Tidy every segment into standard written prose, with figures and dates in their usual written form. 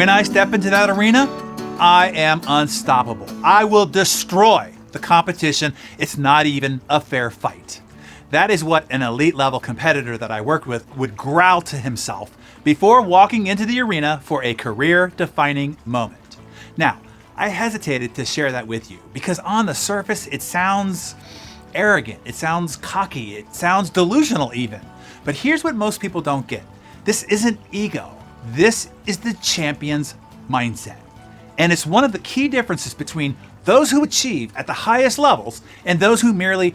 When I step into that arena, I am unstoppable. I will destroy the competition. It's not even a fair fight. That is what an elite level competitor that I worked with would growl to himself before walking into the arena for a career-defining moment. Now, I hesitated to share that with you because on the surface it sounds arrogant, it sounds cocky, it sounds delusional even. But here's what most people don't get. This isn't ego. This is the champion's mindset. And it's one of the key differences between those who achieve at the highest levels and those who merely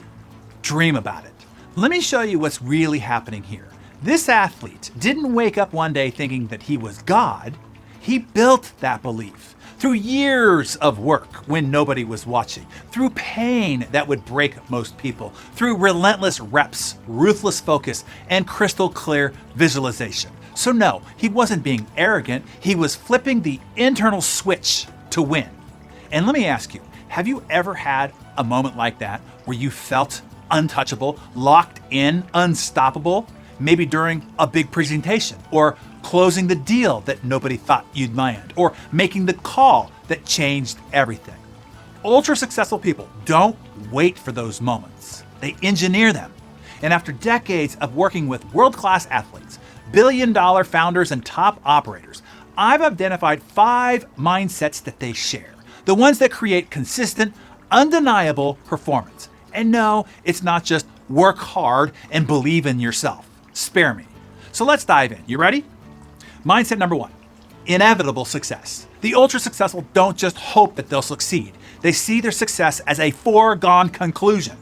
dream about it. Let me show you what's really happening here. This athlete didn't wake up one day thinking that he was God. He built that belief through years of work when nobody was watching, through pain that would break most people, through relentless reps, ruthless focus, and crystal clear visualization. So no, he wasn't being arrogant. He was flipping the internal switch to win. And let me ask you, have you ever had a moment like that where you felt untouchable, locked in, unstoppable? Maybe during a big presentation, or closing the deal that nobody thought you'd land, or making the call that changed everything. Ultra successful people don't wait for those moments. They engineer them. And after decades of working with world-class athletes, billion-dollar founders, and top operators, I've identified 5 mindsets that they share. The ones that create consistent, undeniable performance. And no, it's not just work hard and believe in yourself. Spare me. So let's dive in. You ready? Mindset number 1, inevitable success. The ultra successful don't just hope that they'll succeed. They see their success as a foregone conclusion.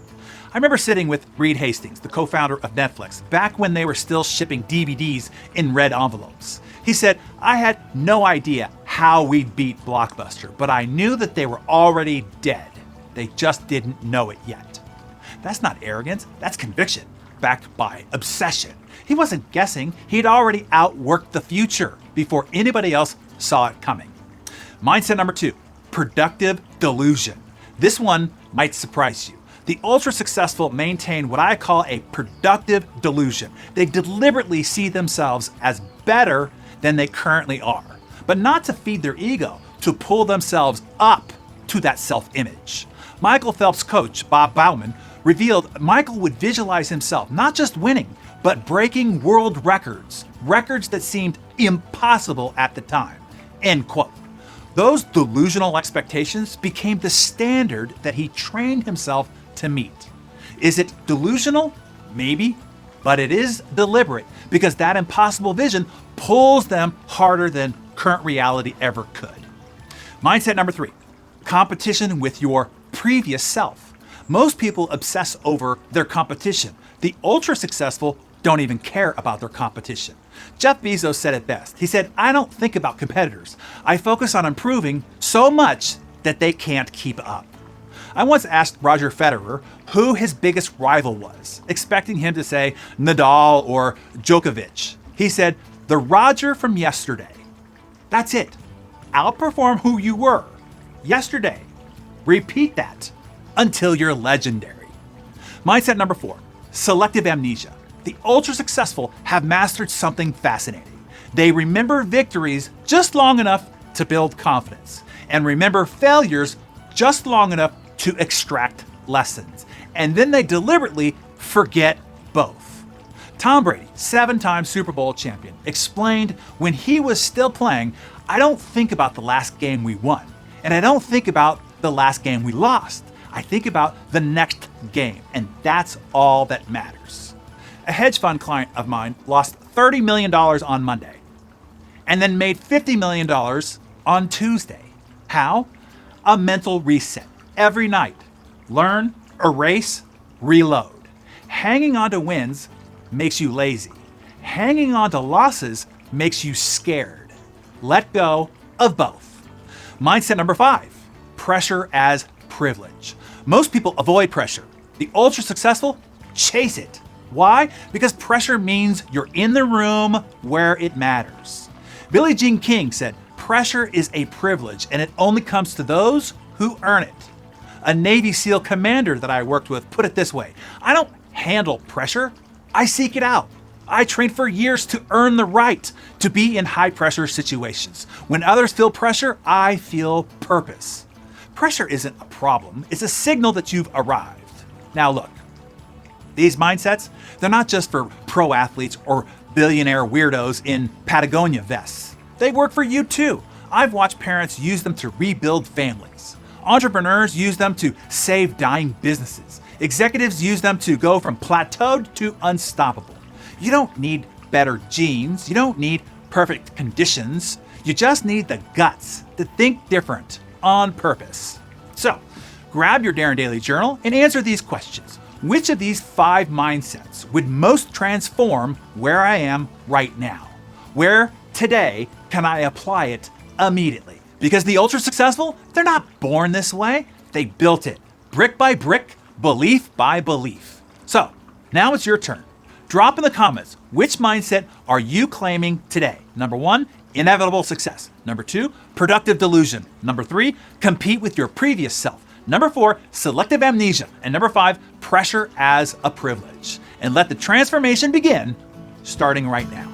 I remember sitting with Reed Hastings, the co-founder of Netflix, back when they were still shipping DVDs in red envelopes. He said, I had no idea how we'd beat Blockbuster, but I knew that they were already dead. They just didn't know it yet. That's not arrogance, that's conviction, backed by obsession. He wasn't guessing, he'd already outworked the future before anybody else saw it coming. Mindset number 2, productive delusion. This one might surprise you. The ultra successful maintain what I call a productive delusion. They deliberately see themselves as better than they currently are, but not to feed their ego, to pull themselves up to that self-image. Michael Phelps' coach, Bob Bauman, revealed Michael would visualize himself not just winning, but breaking world records, records that seemed impossible at the time. End quote. Those delusional expectations became the standard that he trained himself to meet. Is it delusional? Maybe, but it is deliberate because that impossible vision pulls them harder than current reality ever could. Mindset number 3, competition with your previous self. Most people obsess over their competition. The ultra successful don't even care about their competition. Jeff Bezos said it best. He said, I don't think about competitors. I focus on improving so much that they can't keep up. I once asked Roger Federer who his biggest rival was, expecting him to say Nadal or Djokovic. He said, the Roger from yesterday. That's it. Outperform who you were yesterday. Repeat that until you're legendary. Mindset number 4, selective amnesia. The ultra successful have mastered something fascinating. They remember victories just long enough to build confidence and remember failures just long enough to extract lessons. And then they deliberately forget both. Tom Brady, 7-time Super Bowl champion, explained when he was still playing, I don't think about the last game we won, and I don't think about the last game we lost. I think about the next game, and that's all that matters. A hedge fund client of mine lost $30 million on Monday and then made $50 million on Tuesday. How? A mental reset. Every night. Learn, erase, reload. Hanging on to wins makes you lazy. Hanging on to losses makes you scared. Let go of both. Mindset number 5, pressure as privilege. Most people avoid pressure. The ultra successful chase it. Why? Because pressure means you're in the room where it matters. Billie Jean King said, pressure is a privilege and it only comes to those who earn it. A Navy SEAL commander that I worked with put it this way, I don't handle pressure, I seek it out. I trained for years to earn the right to be in high pressure situations. When others feel pressure, I feel purpose. Pressure isn't a problem, it's a signal that you've arrived. Now look, these mindsets, they're not just for pro athletes or billionaire weirdos in Patagonia vests. They work for you too. I've watched parents use them to rebuild families. Entrepreneurs use them to save dying businesses. Executives use them to go from plateaued to unstoppable. You don't need better genes. You don't need perfect conditions. You just need the guts to think different on purpose. So, grab your Darren Daily Journal and answer these questions. Which of these 5 mindsets would most transform where I am right now? Where today can I apply it immediately? Because the ultra successful, they're not born this way. They built it brick by brick, belief by belief. So, now it's your turn. Drop in the comments, which mindset are you claiming today? Number 1, inevitable success. Number 2, productive delusion. Number 3, compete with your previous self. Number 4, selective amnesia. And number 5, pressure as a privilege. And let the transformation begin starting right now.